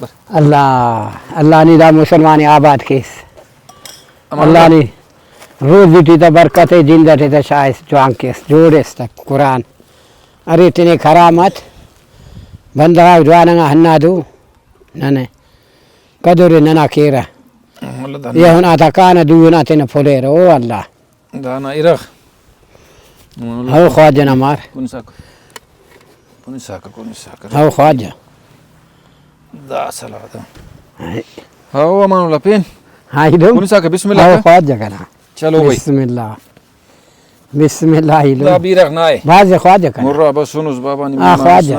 अकबर अल्लाह अल्लाह ने दा मुसलमान आबाद केस अल्लाह ने रोज दी तो बरकत है जिंदा थे तो शायद जोंग केस जोड़ेस तक कुरान अरे तेने खरामत बंदा जवाना हन्नादू नने कदरे नना केरा ये होना था कान दूना तेने फुलेर ओ अल्लाह दाना इरख हो ख्वाजा ना मार कौन सा हो ख्वाजा दा सलादा हाओ अमान लपेन हाँ इधर कौन सा बिस्मिल्लाह हो ख्वाजा करना चलो भाई बिस्मिल्लाह बिस्मिल्लाह दा बीरख नाय बाज ख्वाजा करना मुर्रा बस सुनुस बाबा ने ख्वाजा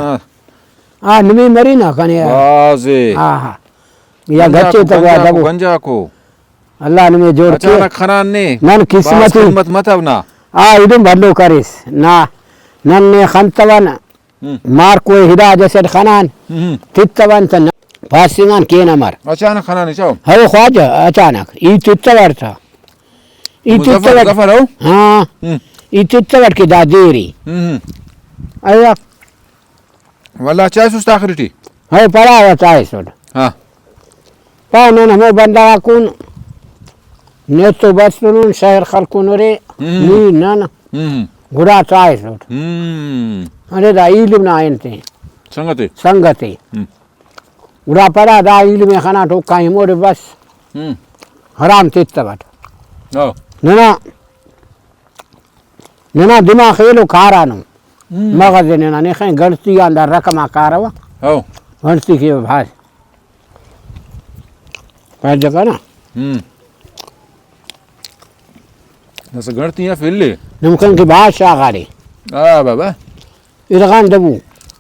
नमी मरी ना कने बाजे हाँ या गच्चे तो दबो गंजा को अल्लाह ने जोड़ के अचानक खनान ने नन किस्मत मत ना इदम भलो करिस ना नन्ने खंतवन मार कोई हिदा जैसे खनान तित्तवन तन फासिंगन के नमर अचानक खनान चाओ हो ख्वाजा अचानक ई तित्तवर था ई तित्तवर गफर हो हां ई तित्तवर की दादेरी अया वल्ला चाय सुस्त आखिरी हो पड़ा है चाय सोड हां पान हम बंदा कौन ने तो बस सुन शहर खलकुन रे नी नन गुड़ा चाय सोड अरे दा इल्म ना आयनते संगते गुड़ा पड़ा दा इल्म में खाना तो काई मोरे बस हराम तित्तवट ओ नना नना दिमाग खेलो खारानो मगज नना ने खै गलती अंदर रकम कारवा ओ गलती के भाई पर जगह ना नस गणती है फिल्ले नमकन की बादशाह गाड़ी आ बाबा इरगान दबू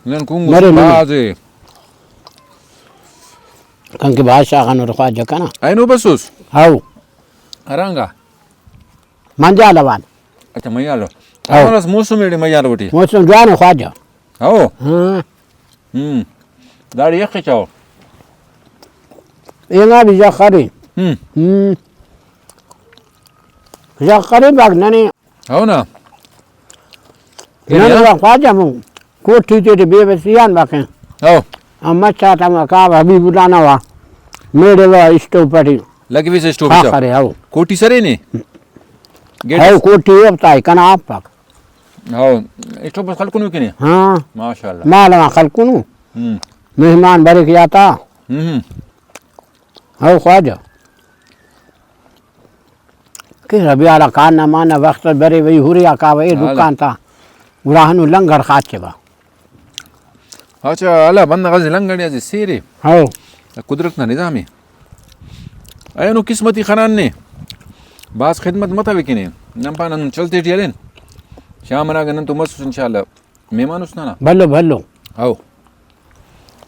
लन कुंग मरे नहीं। बाजे कन की बादशाह खान रखा जगह ना आइनो बसुस हाउ अरंगा मंजा लवान अच्छा मैया लो हमारा मौसम में मैया रोटी मौसम जान ख्वाजा आओ हां दाढ़ी एक चाओ एंगा भी जखरी जखरी बागनने आओ ना नने ख्वाजा मु कोठी ते बेबसियान बाके आओ अम्मा चाटा मा का हबीबुल्लाह ना वा मेरे वा स्टोव पड़ी लगी भी से स्टोव हाँ चाओ करे आओ कोटी सरे ने आओ कोठी अब ताई कना आप पाक आओ स्टोव पर खलकुन के ने हाँ माशाल्लाह मालवा खलकुनु मेहमान भरे किया था आओ ख्वाजा कि रबियाला कान ना माना वक्त बरे वही हुरिया का वही दुकान था गुराहनु लंगर खाचे बा अच्छा अल्लाह बंदा गज लंगड़िया जी सीरे आओ कुदरत ना निजामी आयनो किस्मती खनान ने बास खिदमत मत आवे किने नंपा नन चलते टियलेन शाम ना गन तो मस इंशाल्लाह मेहमान उसना ना भलो भलो आओ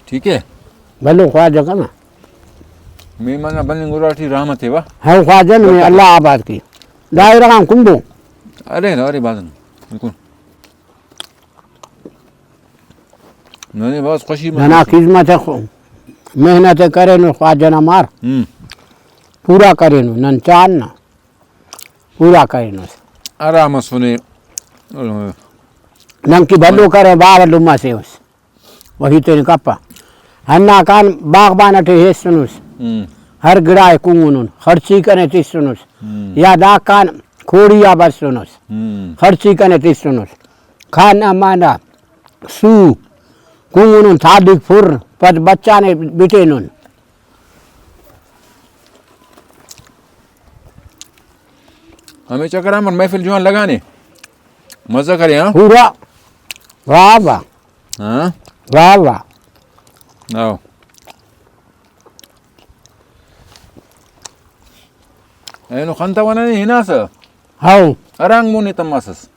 ठीक है भलो ख्वाजा का ना मेहमान बनने गुराठी रहमत है वा हाँ ख्वाजा ने अल्लाह आबाद की दायरा काम कुंडो अरे बाजन बिल्कुल नहीं बस खुशी ना खिदमत मेहनत करे नो ख्वाजा ना मार पूरा करे नो नन चान ना पूरा करे नो आराम सुने नंकी भलो करे बाबा लुम्मा से उस वही तो कप्पा हन्ना कान बागबान अटे हे सुनुस हर गिड़ाए कुंगुनुन खर्ची कने तिस सुनुस या दा कान खोड़िया बस सुनुस खर्ची कने तिस सुनुस खाना माना सू कुंगुनुन थादिक फुर पद बच्चा ने बिटे नुन हमें चक्रा मन महफिल जुआन लगाने मजा करे हाँ पूरा वाह वाह हाँ वाह वाह आओ एनो खंता वना ने हिना सा हाउ अरंग मुने तमासस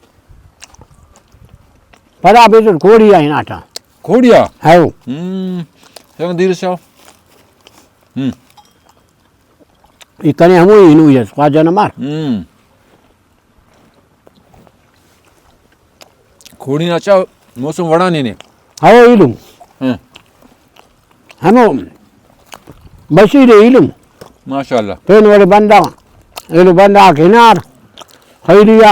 पड़ा बेटर खोड़िया ही नाटा खोड़िया हाउ संग धीरे से आओ इतने हम ही नु यस ख्वाजा ना मार खोड़ी ना चाओ मौसम वड़ा ने हाउ इलुम हम बशीरे इलुम माशाल्लाह पेन वाले बंदा एलो बंदा किनार खैरिया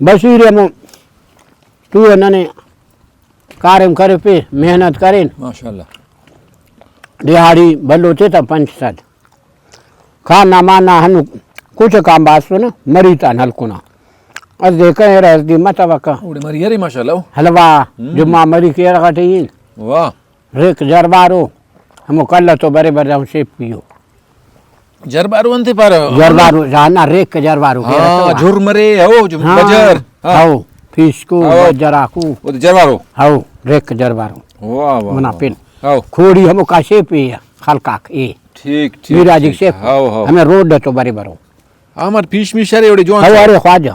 बसीरे में तू इन्होंने कार्यम करे पे मेहनत करे माशाल्लाह दिहाड़ी भलो थे तो 5-7 खाना माना हनु कुछ काम बासो ना मरीता नलकुना और देखे रह दी मत वका उड़े मरी यारी माशाल्लाह हलवा जुम्मा मरी के रखते वाह रेक जरबारो हम कल तो बरे बरे हम सेप पियो जरबारू अंते पर जरबारो जाना रेक के जरबारो के हां झुरमरे हो जो बजर हां फिश को बजरा को वो तो जरबारू हां रेक के जरबारो वाह वाह मना पिन हां खोड़ी हम का सेप पिया खलका ए ठीक ठीक मिराजी सेप हां हां हमें रोड तो बरे बरो আমার ফিশ মিশারে ওড়ে জোন हां अरे ख्वाजा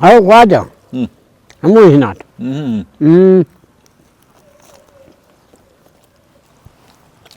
हां ख्वाजा हम हिनात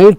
हित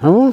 हम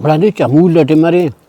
बड़ा नी चमूल लटे मरे